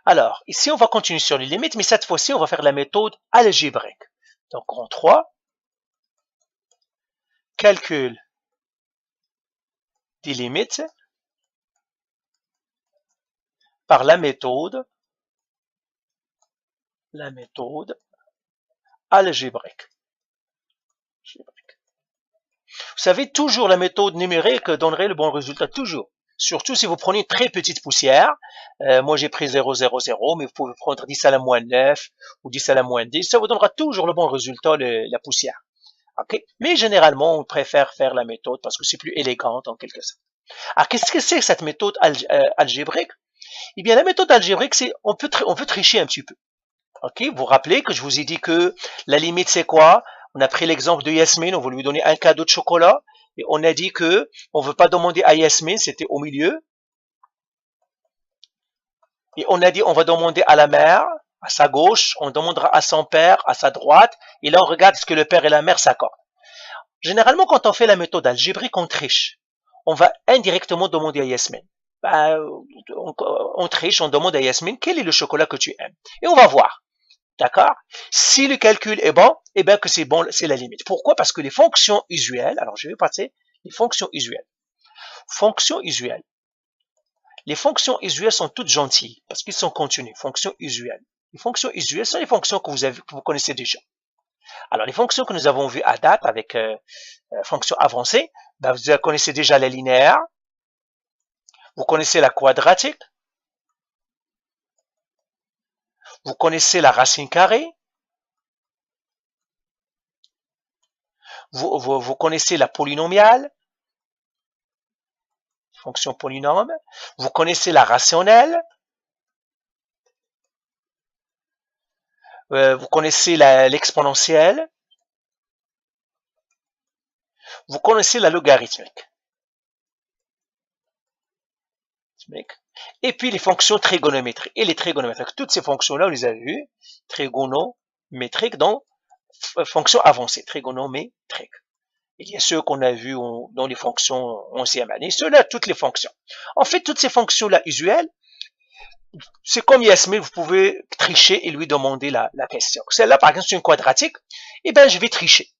Alors, ici, on va continuer sur les limites, mais cette fois-ci, on va faire la méthode algébrique. Donc, en 3, calcul des limites par la méthode algébrique. Vous savez, toujours la méthode numérique donnerait le bon résultat, toujours. Surtout si vous prenez une très petite poussière. Moi, j'ai pris 0,00, mais vous pouvez prendre 10 à la moins 9 ou 10 à la moins 10. Ça vous donnera toujours le bon résultat, la poussière. Okay? Mais généralement, on préfère faire la méthode parce que c'est plus élégante en quelque sorte. Alors, qu'est-ce que c'est cette méthode algébrique? Eh bien, la méthode algébrique, c'est on peut tricher un petit peu. Ok? Vous vous rappelez que je vous ai dit que la limite, c'est quoi? On a pris l'exemple de Yasmine, on veut lui donner un cadeau de chocolat, et on a dit que on veut pas demander à Yasmine, c'était au milieu. Et on a dit on va demander à la mère, à sa gauche, on demandera à son père, à sa droite, et là on regarde ce que le père et la mère s'accordent. Généralement, quand on fait la méthode algébrique, on triche. On va indirectement demander à Yasmine. On triche, on demande à Yasmine quel est le chocolat que tu aimes. Et on va voir. D'accord? Si le calcul est bon, eh bien que c'est bon, c'est la limite. Pourquoi? Parce que les fonctions usuelles, alors je vais passer les fonctions usuelles. Fonctions usuelles. Les fonctions usuelles sont toutes gentilles parce qu'ils sont contenus. Fonctions usuelles. Les fonctions usuelles sont les fonctions que vous connaissez déjà. Alors les fonctions que nous avons vues à date avec fonctions avancées, ben, vous connaissez déjà la linéaire, vous connaissez la quadratique, vous connaissez la racine carrée, vous connaissez la polynomiale, fonction polynôme, vous connaissez la rationnelle, vous connaissez l'exponentielle, vous connaissez la logarithmique. Et puis les fonctions trigonométriques. Et les trigonométriques, toutes ces fonctions-là, on les a vues, trigonométriques, donc fonctions avancées, trigonométriques. Il y a ceux qu'on a vus dans les fonctions 11e année, ceux-là, toutes les fonctions. En fait, toutes ces fonctions-là usuelles, c'est comme Yasmine, vous pouvez tricher et lui demander la question. Celle-là, par exemple, c'est une quadratique, eh bien, je vais tricher.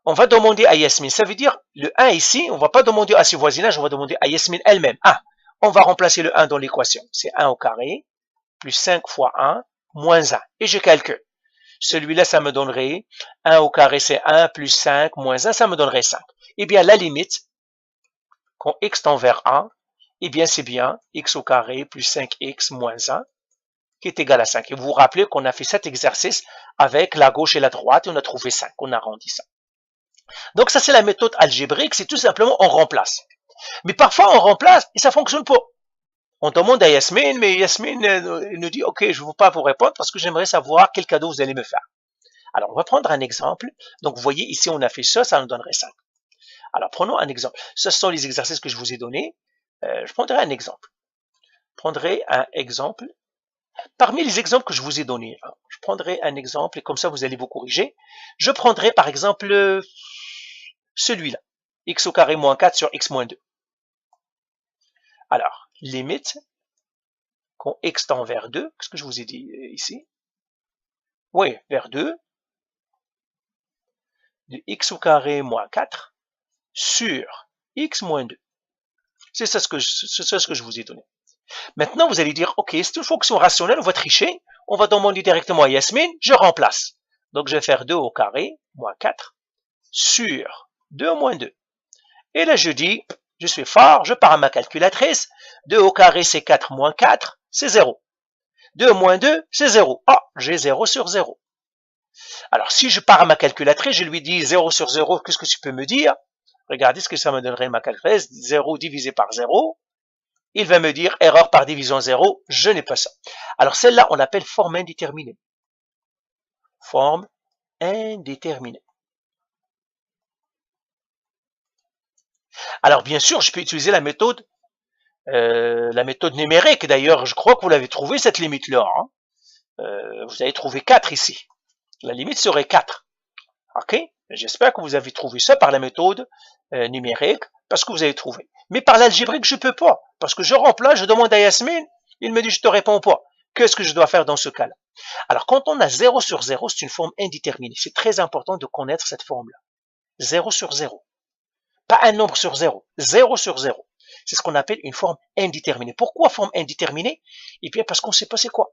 On va demander à Yasmine, ça veut dire, le 1 ici, on ne va pas demander à ses voisinages, on va demander à Yasmine elle-même. On va remplacer le 1 dans l'équation. C'est 1 au carré, plus 5 fois 1, moins 1. Et je calcule. Celui-là, ça me donnerait 1 au carré, c'est 1, plus 5, moins 1, ça me donnerait 5. Eh bien, la limite, quand x tend vers 1, eh bien, c'est bien x au carré plus 5x moins 1 qui est égal à 5. Et vous vous rappelez qu'on a fait cet exercice avec la gauche et la droite et on a trouvé 5. On a arrondi ça. Donc, ça, c'est la méthode algébrique. C'est tout simplement, on remplace. Mais parfois, on remplace et ça fonctionne pas. On demande à Yasmine, mais Yasmine nous dit, OK, je ne veux pas vous répondre parce que j'aimerais savoir quel cadeau vous allez me faire. Alors, on va prendre un exemple. Donc, vous voyez, ici, on a fait ça, ça nous donnerait 5. Alors, prenons un exemple. Ce sont les exercices que je vous ai donnés. Je prendrai un exemple. Parmi les exemples que je vous ai donnés, je prendrai un exemple et comme ça, vous allez vous corriger. Je prendrai, par exemple, celui-là. X au carré moins 4 sur x moins 2. Alors, limite, quand x tend vers 2, qu'est-ce que je vous ai dit ici? Oui, vers 2, de x au carré moins 4 sur x moins 2. C'est ça ce que je vous ai donné. Maintenant, vous allez dire, OK, c'est une fonction rationnelle, on va tricher, on va demander directement à Yasmine, je remplace. Donc, je vais faire 2 au carré, moins 4, sur 2 moins 2. Et là, je dis, je suis fort, je pars à ma calculatrice, 2 au carré, c'est 4 moins 4, c'est 0. 2 moins 2, c'est 0. Ah, j'ai 0 sur 0. Alors, si je pars à ma calculatrice, je lui dis 0 sur 0, qu'est-ce que tu peux me dire? Regardez ce que ça me donnerait ma calculatrice, 0 divisé par 0. Il va me dire erreur par division 0, je n'ai pas ça. Alors celle-là, on l'appelle forme indéterminée. Forme indéterminée. Alors bien sûr, je peux utiliser la méthode numérique. D'ailleurs, je crois que vous l'avez trouvé cette limite-là. Vous avez trouvé 4 ici. La limite serait 4. OK? J'espère que vous avez trouvé ça par la méthode numérique, parce que vous avez trouvé. Mais par l'algébrique, je ne peux pas. Parce que je remplace, je demande à Yasmine, il me dit, je te réponds pas. Qu'est-ce que je dois faire dans ce cas-là? Alors, quand on a 0 sur 0, c'est une forme indéterminée. C'est très important de connaître cette forme-là. 0 sur 0. Pas un nombre sur 0. 0 sur 0. C'est ce qu'on appelle une forme indéterminée. Pourquoi forme indéterminée? Eh bien, parce qu'on ne sait pas c'est quoi.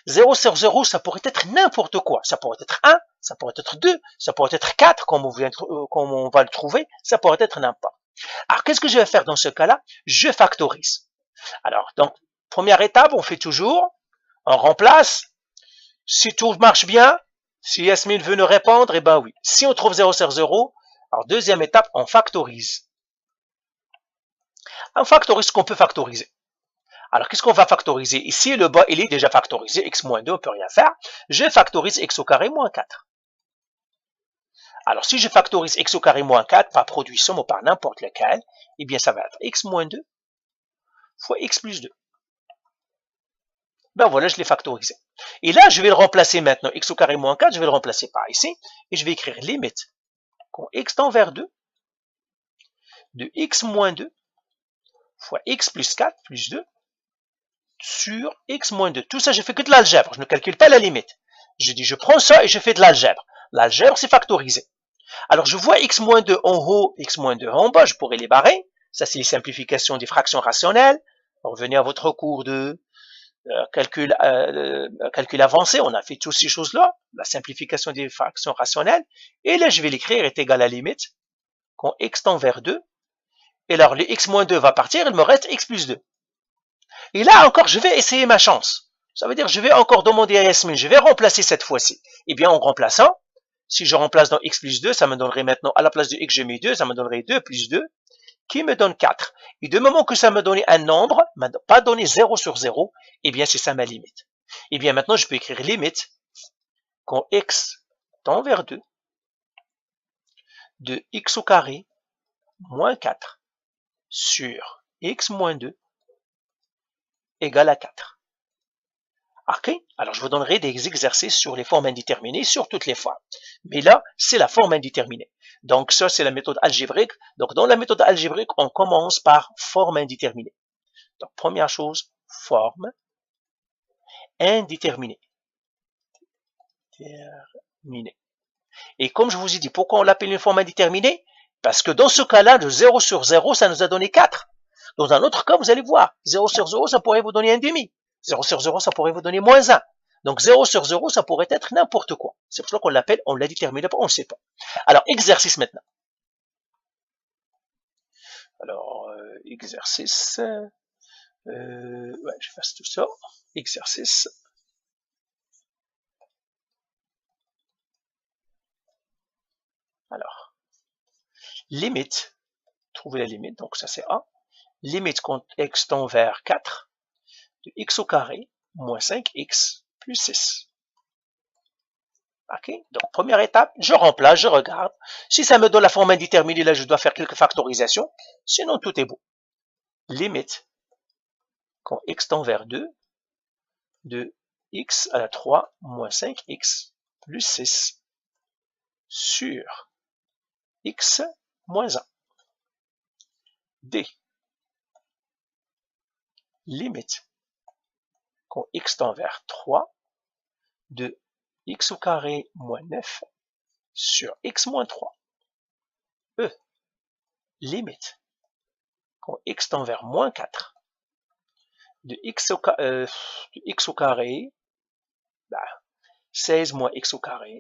0 sur 0, ça pourrait être n'importe quoi. Ça pourrait être 1, ça pourrait être 2, ça pourrait être 4, comme on va le trouver. Ça pourrait être n'importe. Alors, qu'est-ce que je vais faire dans ce cas-là? Je factorise. Alors, donc, première étape, on fait toujours, on remplace. Si tout marche bien, si Yasmine veut nous répondre, eh ben oui. Si on trouve 0 sur 0, alors deuxième étape, on factorise. On factorise ce qu'on peut factoriser. Alors, qu'est-ce qu'on va factoriser? Ici, le bas, il est déjà factorisé. X moins 2, on ne peut rien faire. Je factorise x au carré moins 4. Alors, si je factorise x au carré moins 4 par produit somme ou par n'importe lequel, eh bien, ça va être x moins 2 fois x plus 2. Ben voilà, je l'ai factorisé. Et là, je vais le remplacer maintenant. X au carré moins 4, je vais le remplacer par ici. Et je vais écrire limite quand x tend vers 2 de x moins 2 fois x plus 4 plus 2 sur x moins 2. Tout ça, je fais que de l'algèbre. Je ne calcule pas la limite. Je dis, je prends ça et je fais de l'algèbre. L'algèbre, c'est factorisé. Alors, je vois x moins 2 en haut, x moins 2 en bas. Je pourrais les barrer. Ça, c'est les simplifications des fractions rationnelles. Revenez à votre cours de calcul avancé. On a fait toutes ces choses-là. La simplification des fractions rationnelles. Et là, je vais l'écrire est égal à la limite quand x tend vers 2. Et alors, le x moins 2 va partir. Il me reste x plus 2. Et là encore, je vais essayer ma chance. Ça veut dire, je vais encore demander à Yasmine, je vais remplacer cette fois-ci. Eh bien, en remplaçant, si je remplace dans x plus 2, ça me donnerait maintenant, à la place de x, j'ai mis 2, ça me donnerait 2 plus 2, qui me donne 4. Et du moment que ça me donnait un nombre, pas donné 0 sur 0, eh bien, c'est ça ma limite. Eh bien, maintenant, je peux écrire limite quand x tend vers 2 de x au carré moins 4 sur x moins 2 égale à 4. Ok? Alors, je vous donnerai des exercices sur les formes indéterminées, sur toutes les formes. Mais là, c'est la forme indéterminée. Donc, ça, c'est la méthode algébrique. Donc, dans la méthode algébrique, on commence par forme indéterminée. Donc, première chose, forme indéterminée. Et comme je vous ai dit, pourquoi on l'appelle une forme indéterminée? Parce que dans ce cas-là, de 0 sur 0, ça nous a donné 4. Dans un autre cas, vous allez voir, 0 sur 0, ça pourrait vous donner un demi. 0 sur 0, ça pourrait vous donner moins 1. Donc 0 sur 0, ça pourrait être n'importe quoi. C'est pour ça qu'on l'appelle, on l'a déterminé pas, on ne sait pas. Alors, exercice maintenant. Alors, exercice. Ouais, je fasse tout ça. Exercice. Alors, limite. Trouver la limite, donc ça c'est A. Limite quand x tend vers 4 de x au carré moins 5x plus 6. Ok, donc première étape, je remplace, je regarde. Si ça me donne la forme indéterminée, là je dois faire quelques factorisations. Sinon tout est beau. Limite quand x tend vers 2 de x à la 3 moins 5x plus 6 sur x moins 1. D. Limite quand x tend vers 3 de x au carré moins 9 sur x moins 3. E. Limite quand x tend vers moins 4 de x au carré, 16 moins x au carré,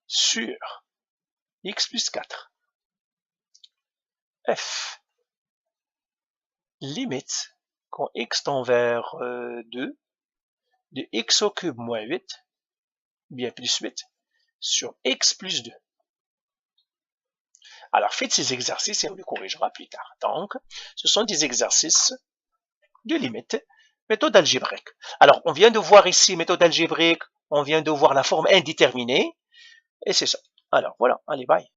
sur x plus 4. F. Limite quand x tend vers 2 de x au cube moins 8, bien plus 8, sur x plus 2. Alors, faites ces exercices et on les corrigera plus tard. Donc, ce sont des exercices de limite, méthode algébrique. Alors, on vient de voir ici méthode algébrique, on vient de voir la forme indéterminée, et c'est ça. Alors, voilà, allez, bye.